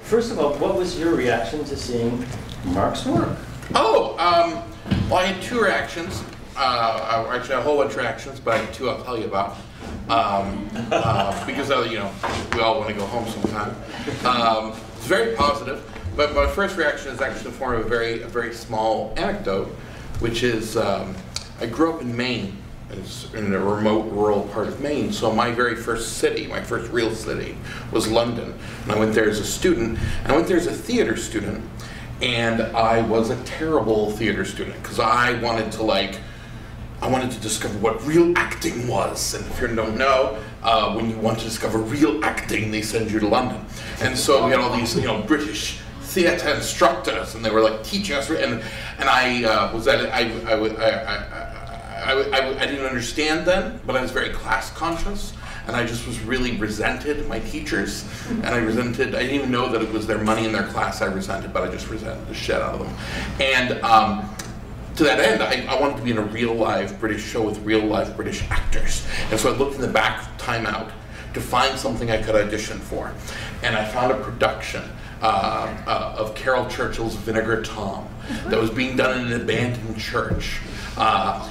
First of all, what was your reaction to seeing Mark's work? Oh, well, I had two reactions. Actually, a whole bunch of reactions, but I had two I'll tell you about. Because, you know, we all want to go home sometime. It's very positive, but my first reaction is actually in the form of a very small anecdote, which is I grew up in Maine. It's in a remote rural part of Maine, so my very first city, my first real city, was London. And I went there as a student, and I went there as a theater student, and I was a terrible theater student, because I wanted to discover what real acting was. And if you don't know, when you want to discover real acting, they send you to London. And so we had all these, you know, British theater instructors, and they were like teaching us, and I was at I didn't understand then, but I was very class conscious, and I just was really resented my teachers, and I didn't even know that it was their money in their class I resented, but I just resented the shit out of them. And to that end, I wanted to be in a real live British show with real live British actors. And so I looked in the back Time Out to find something I could audition for. And I found a production of Carol Churchill's Vinegar Tom that was being done in an abandoned church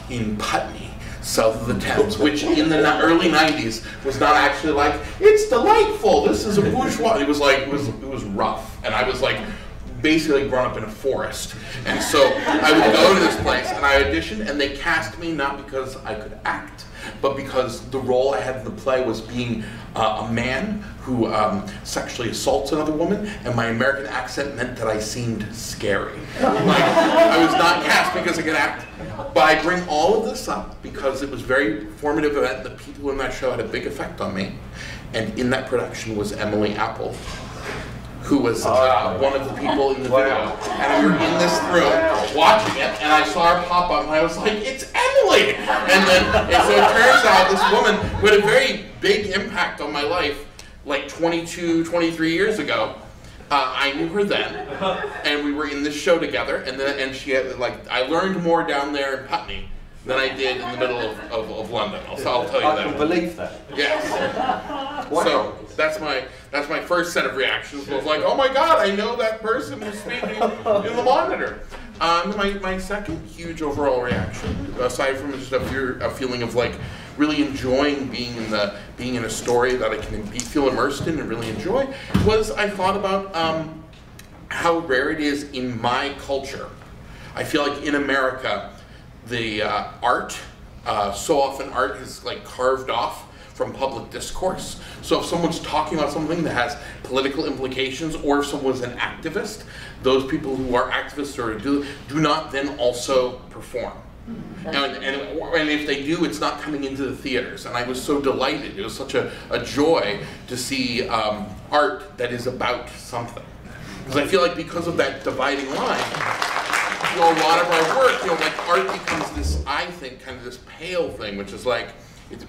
in Putney, south of the Thames, which in the early 90s was not actually like, it's delightful, this is a bourgeois. It was like, it was rough. And I was like, basically grown up in a forest. And so I would go to this place and I auditioned, and they cast me not because I could act, but because the role I had in the play was being a man who sexually assaults another woman, and my American accent meant that I seemed scary. Like, I was not cast because I could act. But I bring all of this up because it was a very formative event. The people in that show had a big effect on me. And in that production was Emily Apple, who was one of the people in the video. And we were in this room watching it, and I saw her pop up, and I was like, it's Emily! And so it turns out this woman who had a very big impact on my life, like 22, 23 years ago, I knew her then, and we were in this show together, and she had, like, I learned more down there in Putney than I did in the middle of London. I'll tell you that. I can believe that. Yes. So that's my first set of reactions. Was like, oh my God, I know that person who's speaking in the monitor. My second huge overall reaction, aside from just a feeling of like really enjoying being in a story that I can feel immersed in and really enjoy, was I thought about how rare it is in my culture. I feel like in America, the art, so often art is like carved off from public discourse. So if someone's talking about something that has political implications, or if someone's an activist, those people who are activists or do not then also perform. And if they do, it's not coming into the theaters. And I was so delighted. It was such a joy to see art that is about something. Because I feel like because of that dividing line, you know, a lot of our work, you know, like art becomes this, I think, kind of this pale thing, which is like,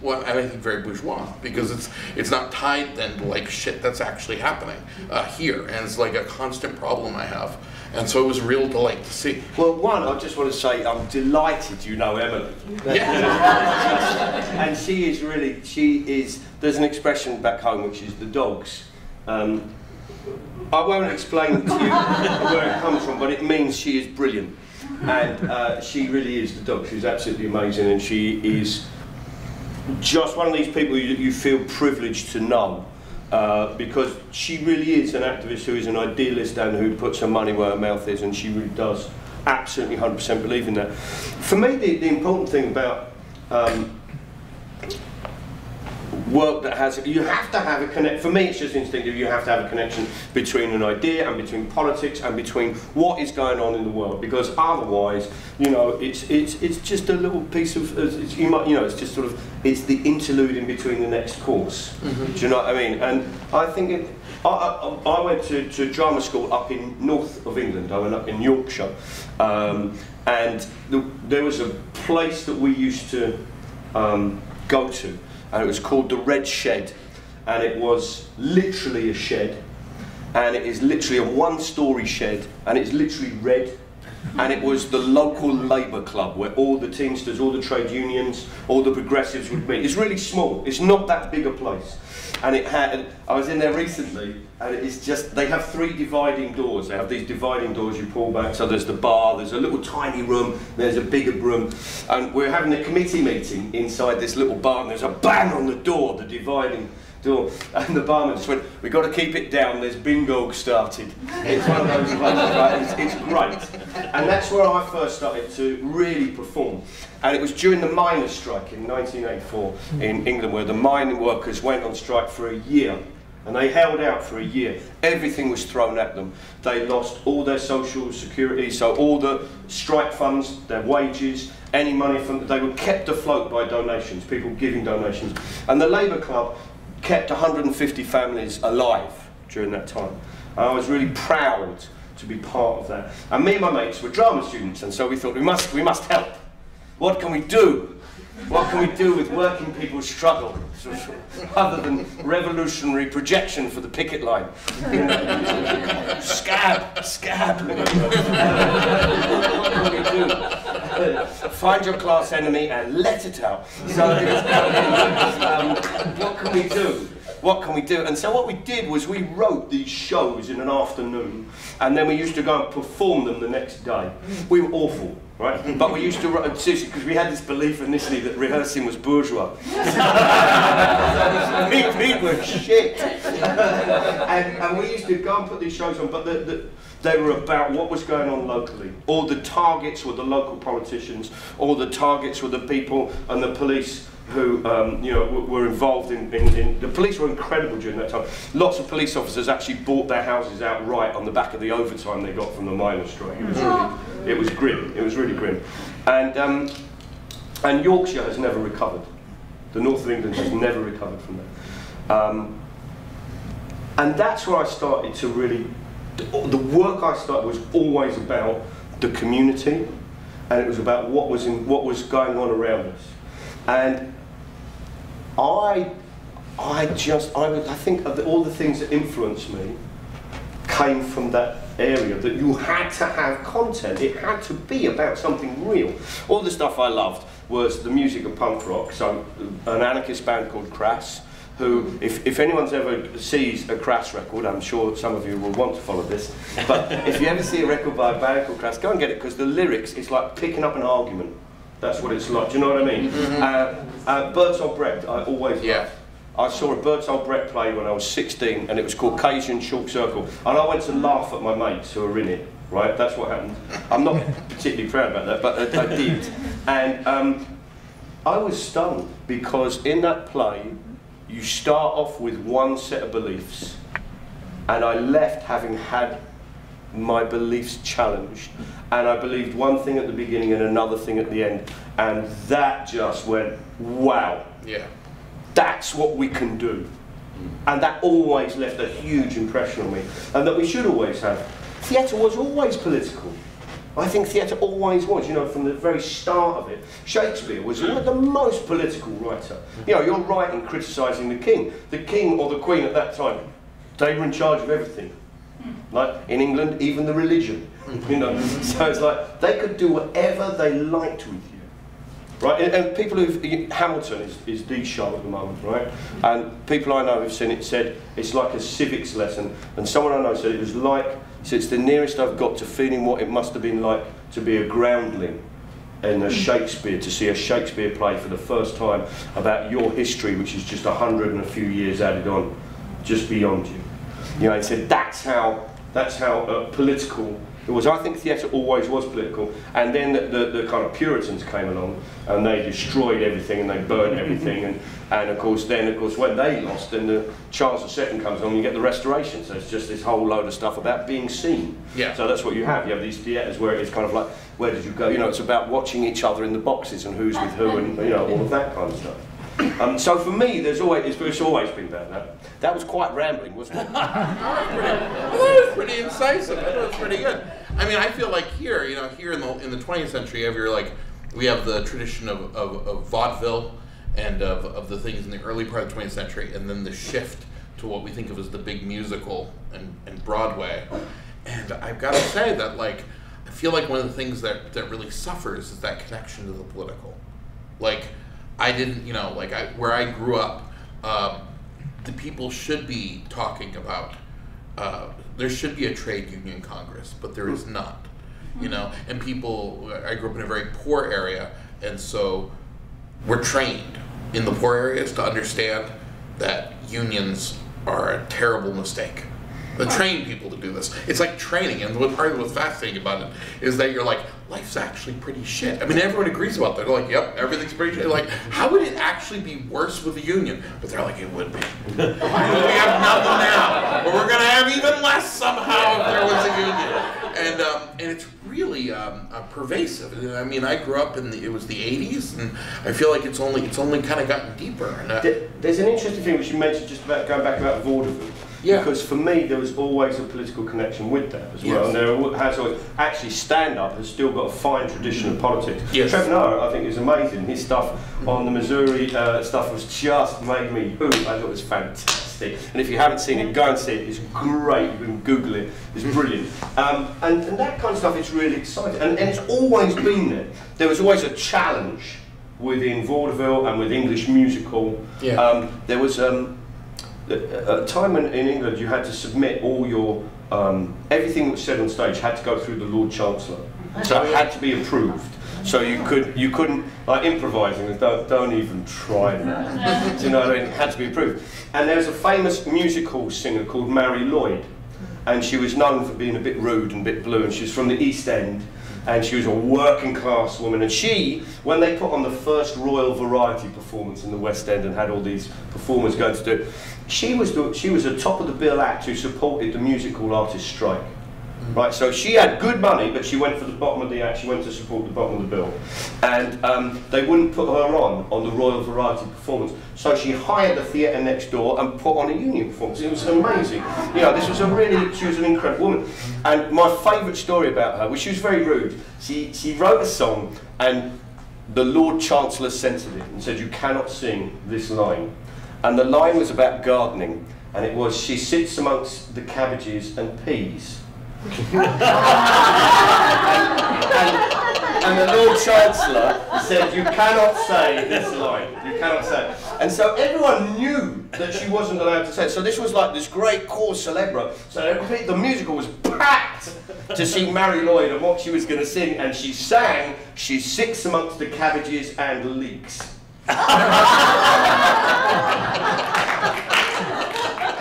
well, I think very bourgeois, because it's not tied then to like shit that's actually happening here, and it's like a constant problem I have, and so it was a real delight to see. Well, one, I just want to say I'm delighted you know Emily. Yeah. And she is, there's an expression back home which is the dogs. I won't explain to you where it comes from, but it means she is brilliant. And she really is the dog. She's absolutely amazing, and she is just one of these people you feel privileged to know, because she really is an activist who is an idealist and who puts her money where her mouth is, and she really does absolutely 100% believe in that. For me, the important thing about work that has, you have to have a connect. For me, it's just instinctive. You have to have a connection between an idea and between politics and between what is going on in the world, because otherwise, you know, it's just a little piece of, it's just sort of, it's the interlude in between the next course. Mm-hmm. Do you know what I mean? And I think I went to drama school up in north of England. I went up in Yorkshire, and there was a place that we used to go to. And it was called the Red Shed, and it was literally a shed, and it is literally a one-story shed, and it's literally red, and it was the local labour club where all the Teamsters, all the trade unions, all the progressives would meet. It's really small, it's not that big a place. And it had, I was in there recently, and it's just, they have 3 dividing doors. They have these dividing doors you pull back, so there's the bar, there's a little tiny room, there's a bigger room, and we're having a committee meeting inside this little bar, and there's a bang on the door, the dividing door, and the barman just went, we've got to keep it down, there's bingo started. It's one of those places, right? It's great. And that's where I first started to really perform. And it was during the miners' strike in 1984 in England, where the mining workers went on strike for a year. And they held out for a year. Everything was thrown at them. They lost all their social security, so all the strike funds, their wages, any money from, they were kept afloat by donations, people giving donations. And the Labour Club kept 150 families alive during that time. And I was really proud to be part of that. And me and my mates were drama students, and so we thought we must help. What can we do? What can we do with working people's struggle, other than revolutionary projection for the picket line? Scab. What can we do? Find your class enemy and let it out. So what can we do? What can we do? And so what we did was we wrote these shows in an afternoon, and then we used to go and perform them the next day. We were awful, right? But we used to write, seriously, because we had this belief initially that rehearsing was bourgeois. we were shit. and we used to go and put these shows on, but they were about what was going on locally. All the targets were the local politicians, all the targets were the people and the police who you know, were involved in the police were incredible during that time. Lots of police officers actually bought their houses outright on the back of the overtime they got from the miners' strike. It was grim. It was really grim. And Yorkshire has never recovered. The north of England has never recovered from that. And that's where I started to really, the work I started was always about the community, and it was about what was going on around us. And I think of all the things that influenced me came from that area, that you had to have content. It had to be about something real. All the stuff I loved was the music of punk rock, so an anarchist band called Crass, who, if anyone's ever sees a Crass record, I'm sure some of you will want to follow this, but if you ever see a record by a band called Crass, go and get it, because the lyrics is like picking up an argument. That's what it's like, do you know what I mean? Bertolt Brecht, I always loved. I saw a Bertolt Brecht play when I was 16, and it was called Caucasian Short Circle, and I went to laugh at my mates who were in it, right? That's what happened. I'm not particularly proud about that, but I did. And I was stunned, because in that play, you start off with one set of beliefs, and I left having had my beliefs challenged, and I believed one thing at the beginning and another thing at the end, and that just went, wow. Yeah. That's what we can do. And that always left a huge impression on me, and that we should always have. Theatre was always political. I think theatre always was, you know, from the very start of it. Shakespeare was the most political writer. You know, you're right in criticising the king. The king or the queen at that time, they were in charge of everything. Like in England, even the religion, you know. So it's like they could do whatever they liked with you, right? And people who've Hamilton is the show at the moment, right? And people I know who've seen it said it's like a civics lesson. And someone I know said it was like, so it's the nearest I've got to feeling what it must have been like to be a groundling in a Shakespeare, to see a Shakespeare play for the first time about your history, which is just 100 and a few years added on, just beyond you. You know, he said that's how political it was. I think theatre always was political, and then the kind of Puritans came along and they destroyed everything and they burned everything, and of course when they lost, then the Charles II comes along and you get the Restoration. So it's just this whole load of stuff about being seen. Yeah. So that's what you have. You have these theatres where it's kind of like, where did you go? You know, it's about watching each other in the boxes and who's with who, and you know, all of that kind of stuff. So for me, it's always been about that. That was quite rambling, wasn't it? That was pretty incisive. That was pretty good. I mean, I feel like here, you know, here in the 20th century, we have the tradition of vaudeville and of the things in the early part of the 20th century, and then the shift to what we think of as the big musical and Broadway. And I've got to say that, like, I feel like one of the things that really suffers is that connection to the political. Like, I didn't, you know, like where I grew up, the people should be talking about, there should be a trade union Congress, but there is not, you know, and people, I grew up in a very poor area, and so we're trained in the poor areas to understand that unions are a terrible mistake. They train people to do this. It's like training, and what part of what's fascinating about it is that you're like, life's actually pretty shit. I mean, everyone agrees about that. They're like, yep, everything's pretty shit. Like, how would it actually be worse with a union? But they're like, it would be. We have nothing now, but we're gonna have even less somehow if there was a union. And it's really pervasive. I mean, I grew up in it was the '80s, and I feel like it's only kind of gotten deeper. And, there's an interesting thing which you mentioned just about going back about vaudeville. Yeah. Because for me, there was always a political connection with that as well. Yes. And there has always, actually, stand-up has still got a fine tradition of politics. Yes. Trevor Noah, I think, is amazing. His stuff on the Missouri stuff was just made me, I thought it was fantastic. And if you haven't seen it, go and see it. It's great. You can Google it. It's brilliant. And that kind of stuff is really exciting. And it's always been there. There was always a challenge within vaudeville and with English musical. Yeah. There was... at a time in England, you had to submit all your everything that was said on stage had to go through the Lord Chancellor, so it had to be approved. So you couldn't like improvising. Don't even try that. You know, it had to be approved. And there was a famous musical singer called Mary Lloyd, and she was known for being a bit rude and a bit blue. And she's from the East End. And she was a working class woman, and she, when they put on the first Royal Variety performance in the West End and had all these performers going to do it, she was a top of the bill act who supported the musical artist strike. Right, so she had good money, but she went for the bottom of the act. She went to support the bottom of the bill, and they wouldn't put her on the Royal Variety performance. So she hired the theatre next door and put on a union performance. It was amazing. You know, she was an incredible woman. And my favourite story about her, which she was very rude. She wrote a song, and the Lord Chancellor censored it and said, "You cannot sing this line." And the line was about gardening, and it was, "She sits amongst the cabbages and peas." and the Lord Chancellor said, "You cannot say this line. You cannot say it." And so everyone knew that she wasn't allowed to say it. So this was like this great cause célèbre. So the musical was packed to see Mary Lloyd and what she was going to sing, and she sang, "She sits amongst the cabbages and leeks."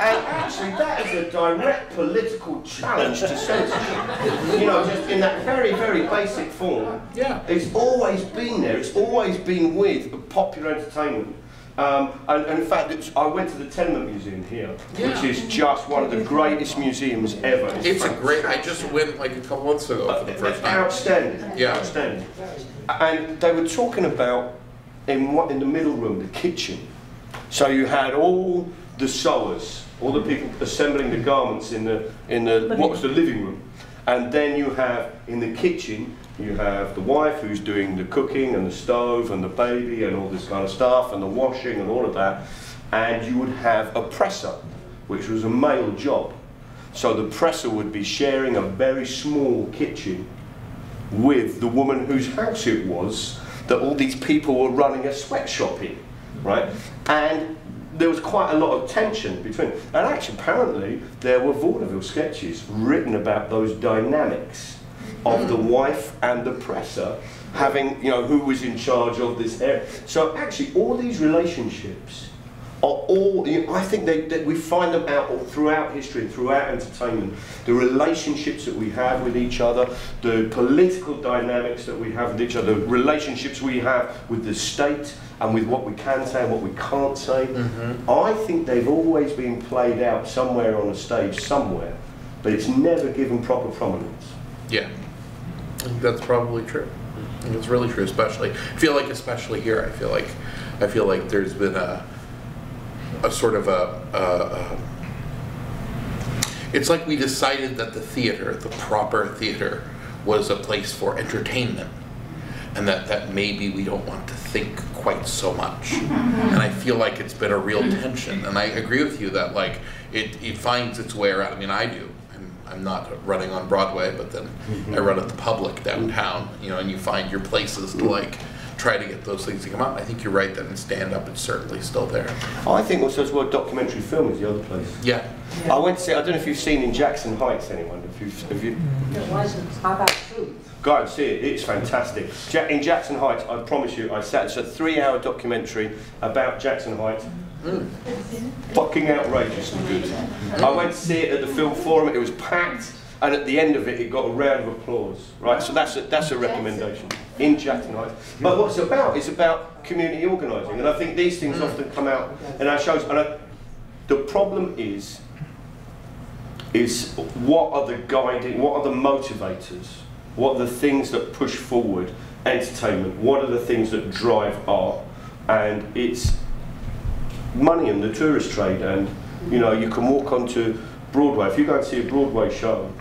And actually, that is a direct political challenge to censorship. You know, just in that very, very basic form. Yeah. It's always been there. It's always been with popular entertainment. And in fact, I went to the Tenement Museum here, which is just one of the greatest museums ever. It's a great. I just went like a couple months ago for the first time. Outstanding. Yeah. Outstanding. And they were talking about in the middle room, the kitchen. So you had all the sewers, all the people assembling the garments in the what was the living room, and then you have in the kitchen you have the wife who's doing the cooking and the stove and the baby and all this kind of stuff and the washing and all of that, and you would have a presser, which was a male job. So the presser would be sharing a very small kitchen with the woman whose house it was that all these people were running a sweatshop in, right? And there was quite a lot of tension between, and actually apparently there were vaudeville sketches written about those dynamics of the wife and the presser having, you know, who was in charge of this area. So actually all these relationships are all, you know, I think that we find them out all throughout history and throughout entertainment. The relationships that we have with each other, the political dynamics that we have with each other, the relationships we have with the state and with what we can say and what we can't say. I think they've always been played out somewhere on a stage somewhere, but it's never given proper prominence. Yeah, I think that's probably true. I think it's really true, especially. I feel like, especially here, I feel like there's been a sort of it's like we decided that the theater, the proper theater, was a place for entertainment, and that maybe we don't want to think quite so much. And I feel like it's been a real tension, and I agree with you that like it finds its way around. I mean, I do. I'm not running on Broadway, but then I run at the Public downtown, you know, and you find your places to like try to get those things to come out. I think you're right that in stand-up it's certainly still there. I think also as well, documentary film is the other place. Yeah. I went to see, I don't know if you've seen In Jackson Heights, anyone? Have you? It wasn't. How about Truth? Go and see it, it's fantastic. In Jackson Heights, I promise you, it's a 3-hour documentary about Jackson Heights. Fucking outrageously good. I went to see it at the Film Forum, it was packed, and at the end of it, it got a round of applause. Right, so that's a recommendation. In Jackson Heights. But what it's about is about community organising, and I think these things often come out in our shows. And the problem is what are the guiding, what are the motivators, what are the things that push forward entertainment, what are the things that drive art, and it's money and the tourist trade. And you know, you can walk onto Broadway, if you go and see a Broadway show,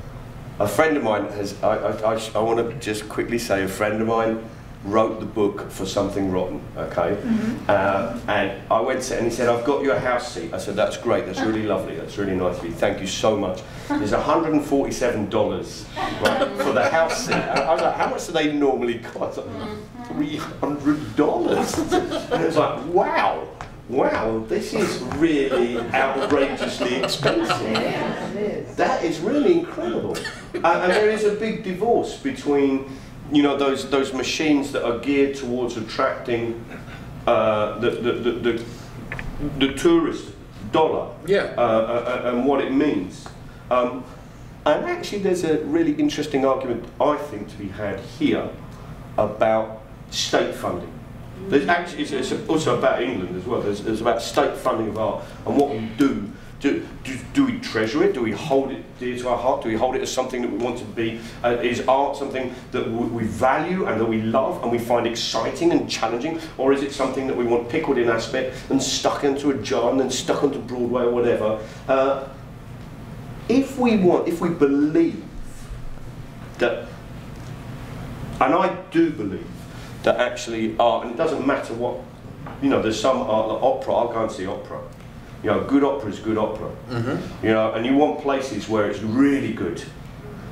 a friend of mine has, I want to just quickly say, a friend of mine wrote the book for Something Rotten, okay? And I went to, and he said, I've got you a house seat. I said, that's great, that's really lovely, that's really nice of you, thank you so much. There's $147 right, for the house seat. And I was like, how much do they normally cost? $300. And it was like, wow. Wow, this is really outrageously expensive. Yeah, it is. That is really incredible. And there is a big divorce between, you know, those machines that are geared towards attracting the tourist dollar, and what it means. And actually, there's a really interesting argument, I think, to be had here about state funding. There's actually, it's also about England as well. There's about state funding of art and what we do. Do we treasure it? Do we hold it dear to our heart? Do we hold it as something that we want to be? Is art something that we value and that we love and we find exciting and challenging? Or is it something that we want pickled in aspect and stuck into a jar and then stuck onto Broadway or whatever? If we believe that, and I do believe, that actually art, and it doesn't matter what, you know, there's some art, like opera, I'll go and see opera. You know, good opera is good opera. You know, and you want places where it's really good.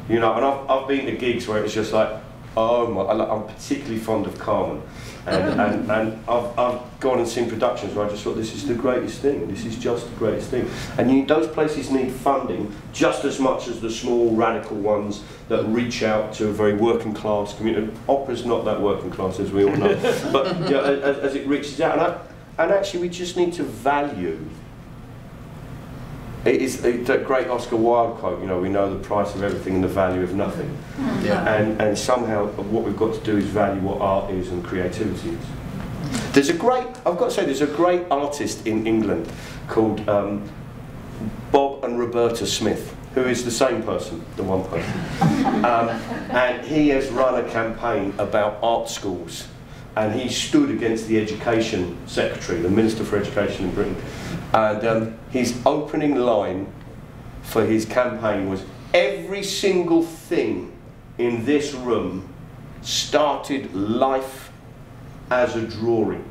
You know, and I've been to gigs where it's just like, oh my, I'm particularly fond of Carmen. And I've gone and seen productions where I just thought, this is the greatest thing, this is just the greatest thing. And those places need funding just as much as the small radical ones that reach out to a very working class community. Opera's not that working class, as we all know, but you know, as it reaches out. And actually we just need to value. It's that great Oscar Wilde quote, you know, we know the price of everything and the value of nothing. Yeah. And somehow what we've got to do is value what art is and creativity is. There's a great, I've got to say, there's a great artist in England called Bob and Roberta Smith, who is the same person, the one person. And he has run a campaign about art schools. And he stood against the Education Secretary, the Minister for Education in Britain. And his opening line for his campaign was, every single thing in this room started life as a drawing.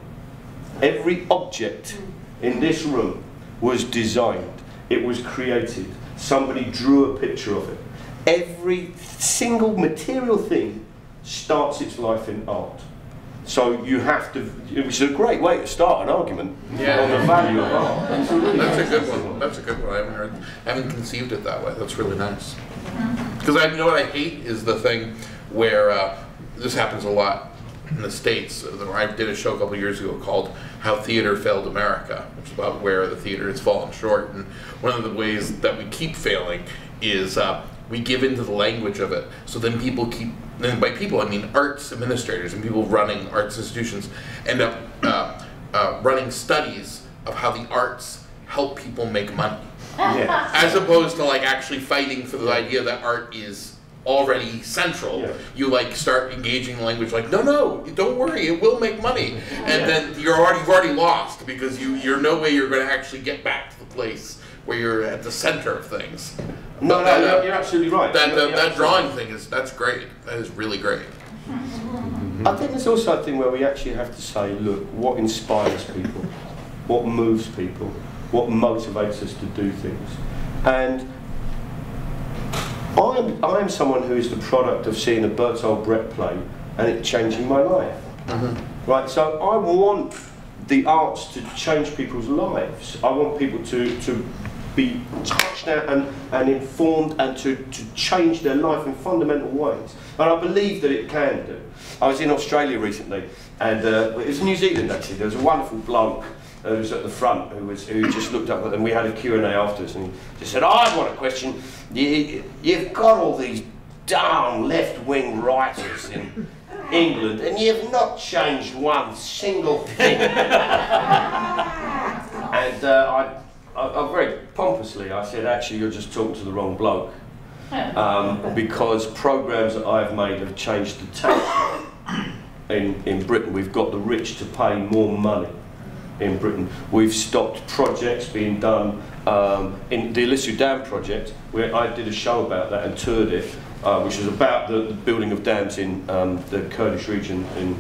Every object in this room was designed. It was created. Somebody drew a picture of it. Every single material thing starts its life in art. So you have to, which is a great way to start an argument on the value of art. That's a good one. That's a good one. I haven't conceived it that way. That's really nice. Because you know what I hate is the thing where this happens a lot in the States. I did a show a couple of years ago called "How Theater Failed America," which is about where the theater has fallen short. And one of the ways that we keep failing is we give into the language of it. So then people keep. And by people, I mean arts administrators and people running arts institutions end up running studies of how the arts help people make money. Yeah. As opposed to like actually fighting for the idea that art is already central. Yeah. You like start engaging the language like, no, don't worry, it will make money. And then you've already lost because you're no way you're going to actually get back to the place where you're at the center of things. No, you're absolutely right. That drawing thing that's great. That is really great. I think there's also a thing where we actually have to say, look, what inspires people, what moves people, what motivates us to do things. And I'm someone who is the product of seeing a Bertolt Brecht play and it changing my life. Right, so I want the arts to change people's lives. I want people to be touched and informed and to change their life in fundamental ways. And I believe that it can do. I was in Australia recently, and it was New Zealand actually. There was a wonderful bloke who was at the front who just looked up, and we had a Q&A afterwards, and he just said, "I want a question. You've got all these darn left-wing writers in England, and you've not changed one single thing." And I very pompously, I said, "Actually, you're just talking to the wrong bloke, because programs that I've made have changed the tax in Britain. We've got the rich to pay more money in Britain. We've stopped projects being done in the Ilisu Dam project, where I did a show about that and toured it, which was about the building of dams in the Kurdish region in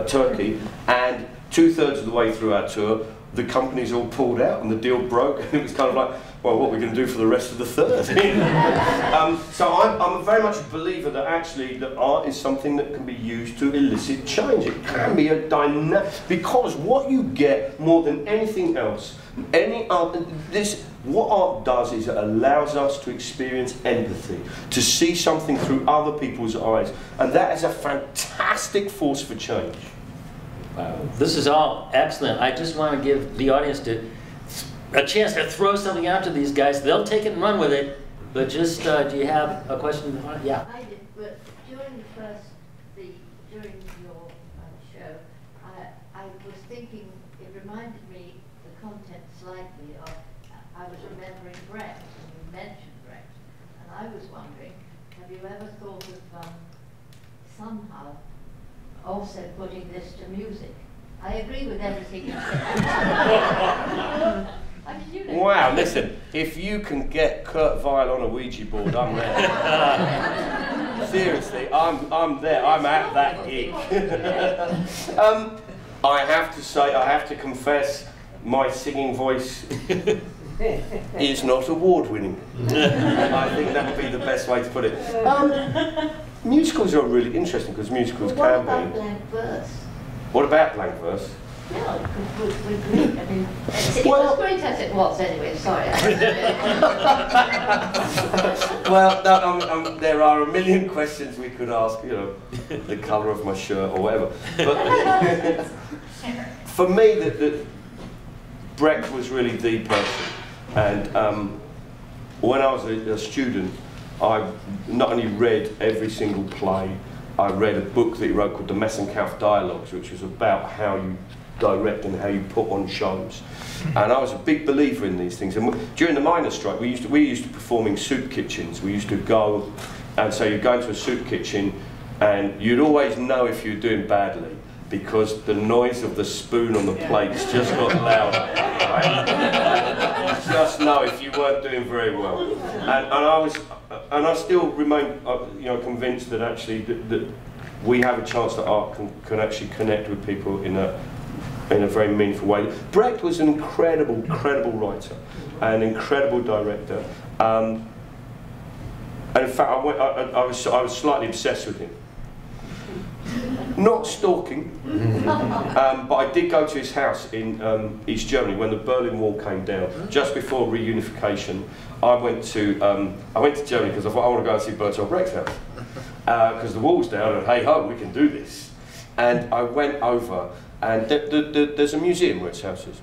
Turkey. And 2/3 of the way through our tour, the companies all pulled out and the deal broke. And it was kind of like, well, what are we going to do for the rest of the third? So I'm very much a believer that actually that art is something that can be used to elicit change. It can be a dynamic, because what you get more than anything else, what art does is it allows us to experience empathy, to see something through other people's eyes, and that is a fantastic force for change. Wow. This is all excellent. I just want to give the audience a chance to throw something out to these guys. They'll take it and run with it. But just, do you have a question? Yeah. I did, but during during your show, I was thinking, it reminded me, the content slightly of, I was remembering Brecht, and you mentioned Brecht, and I was wondering, have you ever thought of somehow also putting this to music? I agree with everything you said. How did you know? Wow, listen, if you can get Kurt Weill on a Ouija board, I'm there. Seriously, I'm there, I'm at that gig. I have to say, I have to confess, my singing voice is not award-winning. I think that would be the best way to put it. Musicals are really interesting, because musicals Well, can what about be. blank verse? What about blank verse? No, with me, I mean, it was great as it was anyway, sorry. Well, no, there are a million questions we could ask, you know, the colour of my shirt or whatever. But for me, Brecht was really the person. And when I was a student, I not only read every single play, I read a book that he wrote called The Messenkauf Dialogues, which was about how you direct and how you put on shows. And I was a big believer in these things. And during the miners' strike, we used to perform in soup kitchens. We used to go, and so you'd go into a soup kitchen, and you'd always know if you were doing badly, because the noise of the spoon on the plates just got louder. Right? Just know if you weren't doing very well. And I still remain, convinced that actually that we have a chance that art can actually connect with people in a very meaningful way. Brecht was an incredible writer, an incredible director, and in fact, I was slightly obsessed with him. Not stalking, but I did go to his house in East Germany when the Berlin Wall came down, just before reunification. I went to Germany because I thought I want to go and see Bertolt Brecht's house, because the wall's down and hey ho, we can do this. And I went over, and there's a museum where his house is,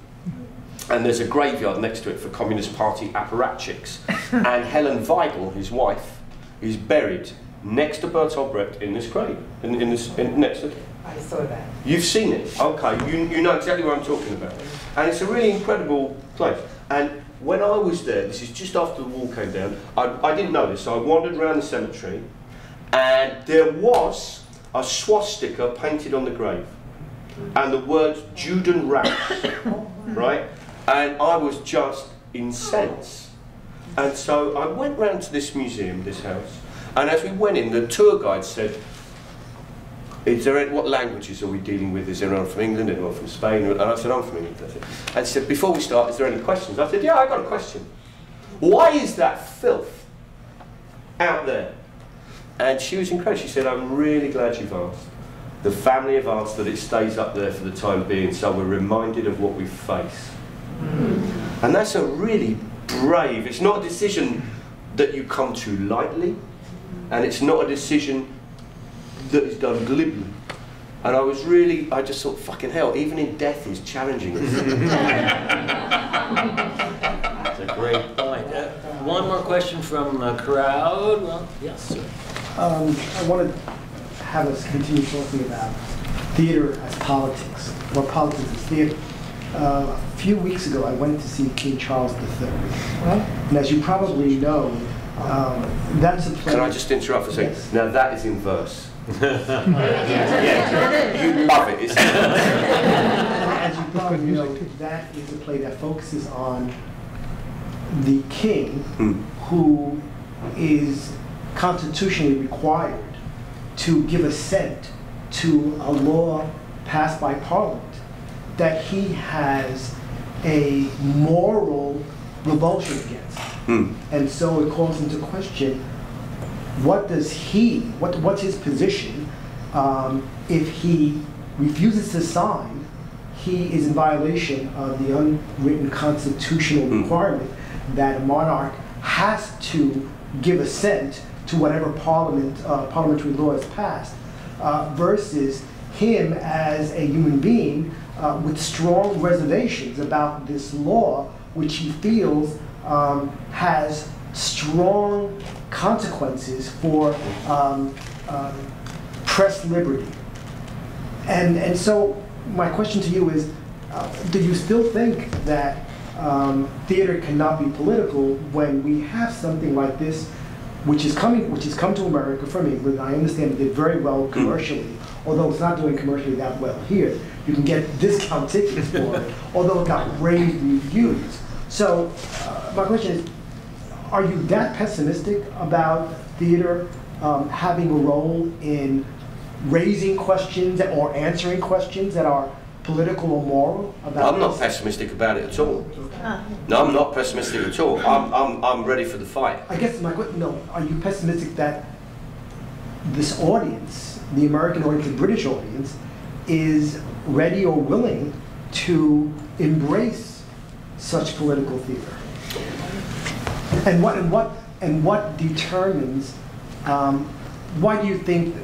and there's a graveyard next to it for Communist Party apparatchiks. And Helen Weigel, his wife, is buried next to Bertolt Brecht in this grave, next to it. I saw that. You've seen it, okay, you know exactly what I'm talking about. And it's a really incredible place. And when I was there, this is just after the wall came down, I didn't know this, so I wandered around the cemetery, and there was a swastika painted on the grave, and the words Judenreich, right? And I was just incensed. And so I went round to this museum, this house, and as we went in, the tour guide said, what languages are we dealing with? Is there anyone from England, anyone from Spain? And I said, I'm from England. And he said, before we start, is there any questions? I said, yeah, I got a question. Why is that filth out there. And she was incredible. She said, I'm really glad you've asked. The family have asked that it stays up there for the time being, so we're reminded of what we face. And that's a really brave, it's not a decision that you come to lightly, and it's not a decision that is done glibly. And I just thought, fucking hell, even in death is challenging us. That's a great point. One more question from the crowd. Well, yes, sir. I want to have us continue talking about theater as politics, or politics as theater. A few weeks ago, I went to see King Charles III. And as you probably know, that's a play. Can I just interrupt for a second? Yes. Now that is in verse. Yeah, you love it, isn't it? As you probably know, that is a play that focuses on the king who is constitutionally required to give assent to a law passed by Parliament that he has a moral revulsion against. And so it calls into question, what's his position if he refuses to sign? He is in violation of the unwritten constitutional requirement that a monarch has to give assent to whatever parliamentary law is passed, versus him as a human being with strong reservations about this law, which he feels has strong consequences for press liberty. And so my question to you is, do you still think that theater cannot be political when we have something like this, which has come to America from England? I understand it did very well commercially, although it's not doing commercially that well here. You can get discount tickets for it, although it got rave reviews. So my question is, are you that pessimistic about theater having a role in raising questions or answering questions that are political or moral about I'm not pessimistic about it at all. No, I'm not pessimistic at all. I'm ready for the fight. I guess my question, no, are you pessimistic that this audience, the American audience, the British audience, is ready or willing to embrace such political theater? And what determines, why do you think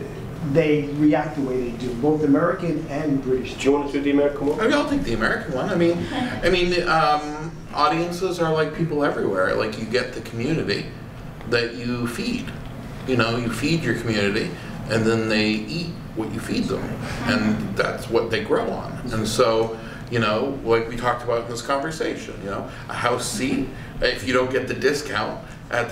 they react the way they do, both American and British? Do you want to do the American one? I mean, I'll take the American one. I mean, audiences are like people everywhere. Like, you get the community that you feed. You know, you feed your community, and then they eat what you feed them, and that's what they grow on. And so, you know, like we talked about in this conversation, you know, a house seat, if you don't get the discount at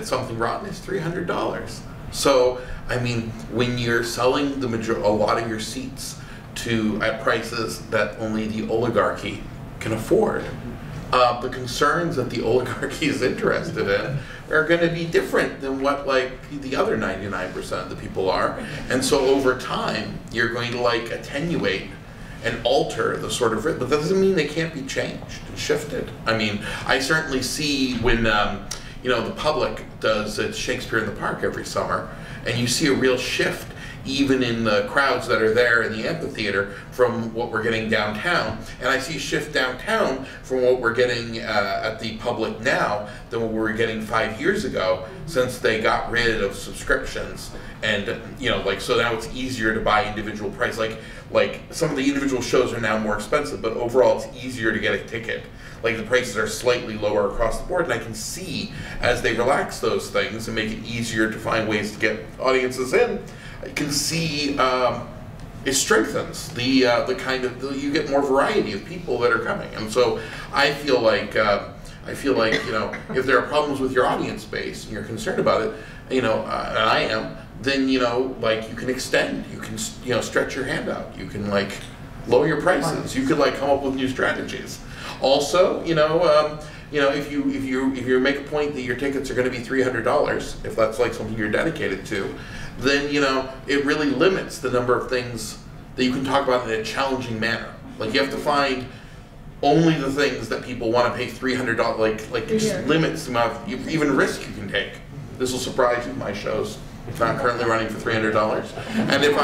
Something Rotten, is $300. So, I mean, when you're selling a lot of your seats at prices that only the oligarchy can afford, the concerns that the oligarchy is interested in are going to be different than what, like, the other 99% of the people are. And so over time, you're going to, like, attenuate and alter the sort of, but that doesn't mean they can't be changed and shifted. I mean, I certainly see when, you know, the public does Shakespeare in the Park every summer, and you see a real shift even in the crowds that are there in the amphitheater from what we're getting downtown. And I see a shift downtown from what we're getting at the public now than what we were getting 5 years ago, since they got rid of subscriptions. And, you know, like, so now it's easier to buy individual price. Like some of the individual shows are now more expensive, but overall it's easier to get a ticket. Like, the prices are slightly lower across the board, and I can see as they relax those things and make it easier to find ways to get audiences in, I can see it strengthens the kind of, you get more variety of people that are coming. And so I feel like, you know, if there are problems with your audience base and you're concerned about it, you know, and I am, then, you know, like, you can extend, you can, you know, stretch your hand out, you can, like, lower your prices, you could, like, come up with new strategies. Also, you know, if you make a point that your tickets are going to be $300, if that's, like, something you're dedicated to, then, you know, it really limits the number of things that you can talk about in a challenging manner. Like, you have to find only the things that people want to pay $300, like it just limits the amount of even risk you can take. this will surprise you, my show's not currently running for $300. And if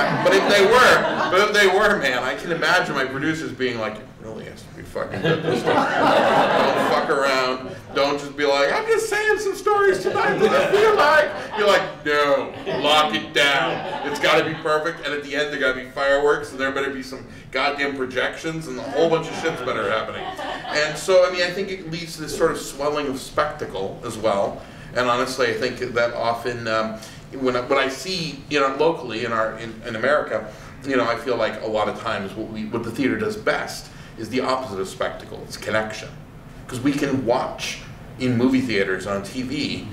they were, man, I can imagine my producers being like, it really has to be fucking good this time. Don't fuck around. Don't just be like, I'm just saying some stories tonight that I feel like. You're like, no, lock it down. It's got to be perfect. And at the end, there got to be fireworks, and there better be some goddamn projections, and a whole bunch of shit's better happening. And so, I mean, I think it leads to this sort of swelling of spectacle as well. And honestly, I think that often, when I see, you know, locally in America, you know, I feel like a lot of times what the theater does best is the opposite of spectacle. It's connection, because we can watch in movie theaters on TV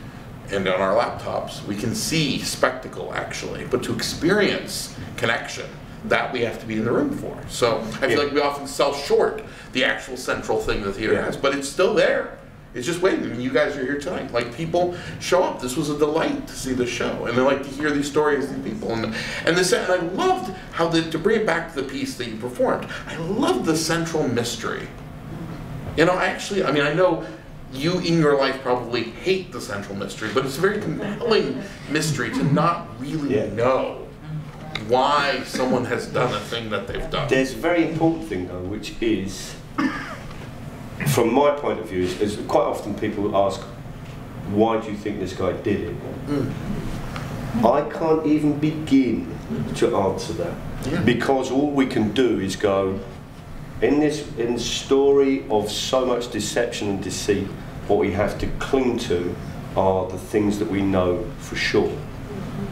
and on our laptops. We can see spectacle actually, but to experience connection, that we have to be in the room for. So I feel like we often sell short the actual central thing the theater has, but it's still there. It's just waiting. I mean, you guys are here tonight. Like, people show up. This was a delight to see the show, and they like to hear these stories of these people. And I loved how to bring it back to the piece that you performed. I loved the central mystery. You know, I mean, I know you in your life probably hate the central mystery, but it's a very compelling mystery to not really know why someone has done a thing that they've done. There's a very important thing though, which is, from my point of view, is quite often people ask, why do you think this guy did it? I can't even begin to answer that, because all we can do is go, in the story of so much deception and deceit, what we have to cling to are the things that we know for sure.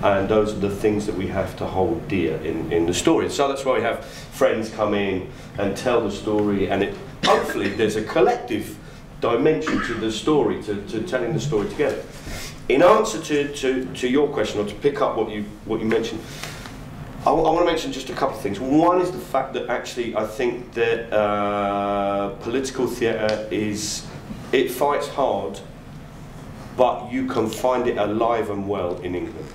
And those are the things that we have to hold dear in the story. So that's why we have friends come in and tell the story, and hopefully there's a collective dimension to the story, to telling the story together. In answer to your question, or to pick up what you mentioned, I want to mention just a couple of things. One is the fact that actually I think that political theatre it fights hard, but you can find it alive and well in England,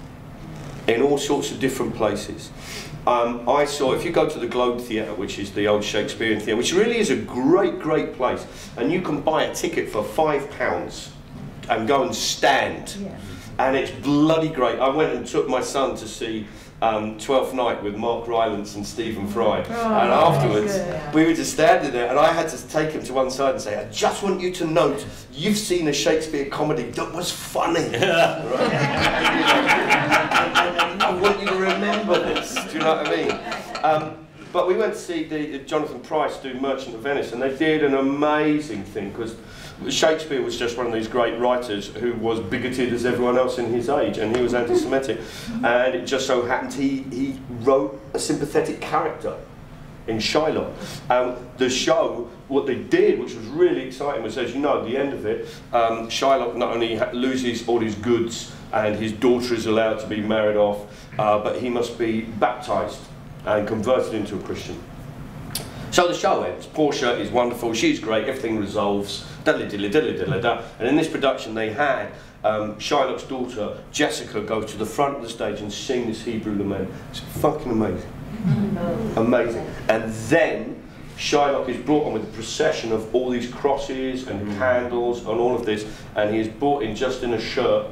in all sorts of different places. I saw, if you go to the Globe Theatre, which is the old Shakespearean theatre, which really is a great, great place, and you can buy a ticket for £5 and go and stand, and it's bloody great. I went and took my son to see Twelfth Night with Mark Rylance and Stephen Fry, and afterwards we were just standing there, and I had to take him to one side and say, I just want you to note, you've seen a Shakespeare comedy that was funny. Right? I want you to remember this, do you know what I mean? But we went to see Jonathan Pryce do Merchant of Venice, and they did an amazing thing, because Shakespeare was just one of these great writers who was bigoted as everyone else in his age, and he was anti-Semitic, and it just so happened he wrote a sympathetic character in Shylock. The show, what they did, which was really exciting, was, as you know, at the end of it, Shylock not only loses all his goods and his daughter is allowed to be married off, but he must be baptised and converted into a Christian. So the show ends. Portia is wonderful, she's great, everything resolves, diddly-diddly-diddly-diddly-da. And in this production they had Shylock's daughter, Jessica, go to the front of the stage and sing this Hebrew lament. It's fucking amazing. Amazing. And then Shylock is brought on with a procession of all these crosses and candles and all of this, and he is brought in just in a shirt,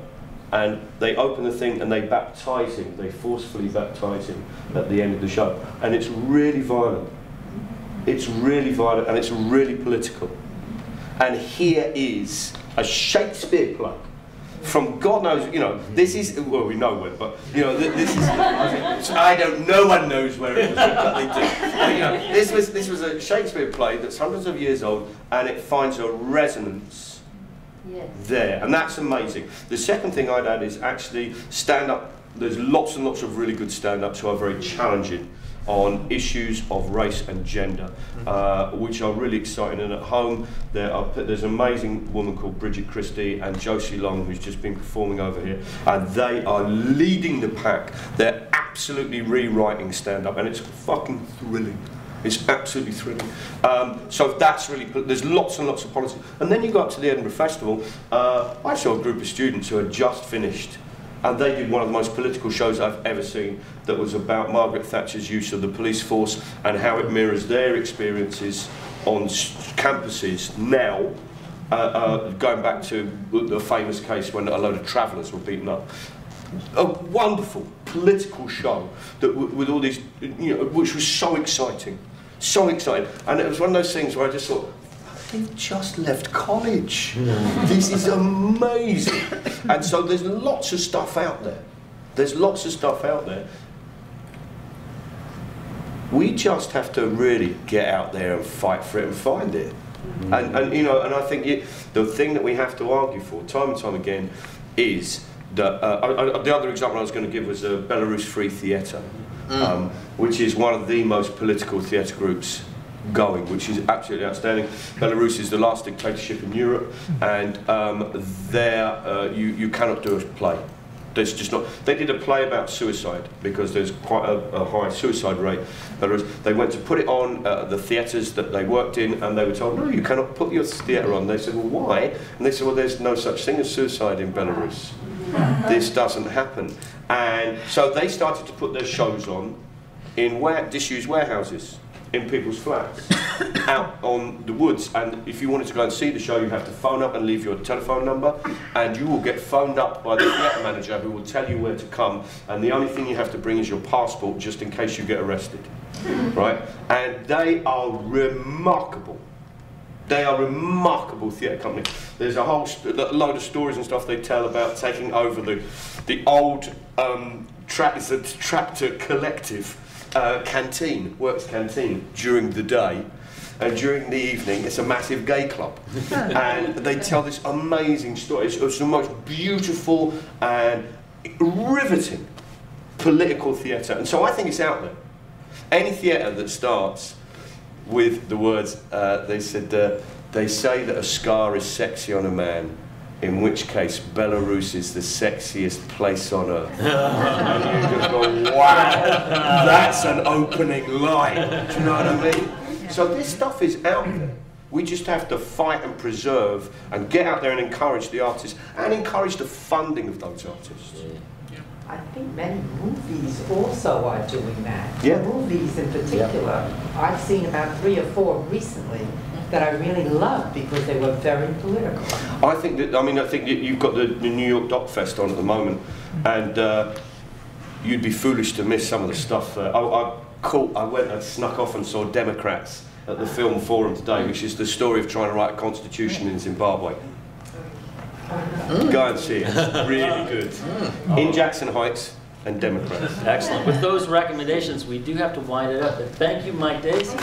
and they open the thing and they baptise him, they forcefully baptise him at the end of the show. And it's really violent. It's really violent and it's really political. And here is a Shakespeare play from God knows, you know, this is, well, we know where, but, you know, this is, no one knows where it was, but they do. But, you know, this was a Shakespeare play that's hundreds of years old, and it finds a resonance there, and that's amazing. The second thing I'd add is actually stand-up. There's lots and lots of really good stand-ups who are very challenging on issues of race and gender, which are really exciting. And at home, there's an amazing woman called Bridget Christie and Josie Long, who's just been performing over here, and they are leading the pack. They're absolutely rewriting stand-up, and it's fucking thrilling. It's absolutely thrilling. So that's really, there's lots and lots of politics. And then you go up to the Edinburgh Festival. I saw a group of students who had just finished, and they did one of the most political shows I've ever seen, that was about Margaret Thatcher's use of the police force and how it mirrors their experiences on campuses now going back to the famous case when a load of travellers were beaten up. A wonderful political show that with all these, you know, which was so exciting, so exciting. And it was one of those things where I just thought, they've just left college. This is amazing. And so there's lots of stuff out there. There's lots of stuff out there. We just have to really get out there and fight for it and find it. And you know, and I think the thing that we have to argue for time and time again is that the other example I was going to give was Belarus Free Theatre, which is one of the most political theatre groups going, which is absolutely outstanding. Belarus is the last dictatorship in Europe, and there you cannot do a play. There's just not. They did a play about suicide because there's quite a high suicide rate. They went to put it on the theatres that they worked in, and they were told, no, you cannot put your theatre on. They said, well, why? And they said, well, there's no such thing as suicide in Belarus. This doesn't happen. And so they started to put their shows on in disused warehouses, in people's flats, out on the woods. And if you wanted to go and see the show, you have to phone up and leave your telephone number, and you will get phoned up by the theatre manager who will tell you where to come, and the only thing you have to bring is your passport just in case you get arrested. Right? And they are remarkable. They are remarkable theatre companies. There's a whole load of stories and stuff they tell about taking over the old tractor collective canteen, works canteen, during the day, and during the evening it's a massive gay club. And they tell this amazing story. It's the most beautiful and riveting political theatre, and so I think it's out there. Any theatre that starts with the words, they say that a scar is sexy on a man, in which case Belarus is the sexiest place on earth. And you just go, wow, that's an opening line. Do you know what I mean? So this stuff is out there. We just have to fight and preserve and get out there and encourage the artists and encourage the funding of those artists. I think many movies also are doing that. Yeah. Movies in particular. I've seen about 3 or 4 recently that I really loved because they were very political. I think that you've got the New York Doc Fest on at the moment, and you'd be foolish to miss some of the stuff. I went and snuck off and saw Democrats at the Film Forum today, which is the story of trying to write a constitution in Zimbabwe. Go and see it. It's really good. In Jackson Heights and Democrats. Excellent. With those recommendations, we do have to wind it up. But thank you, Mike Daisey.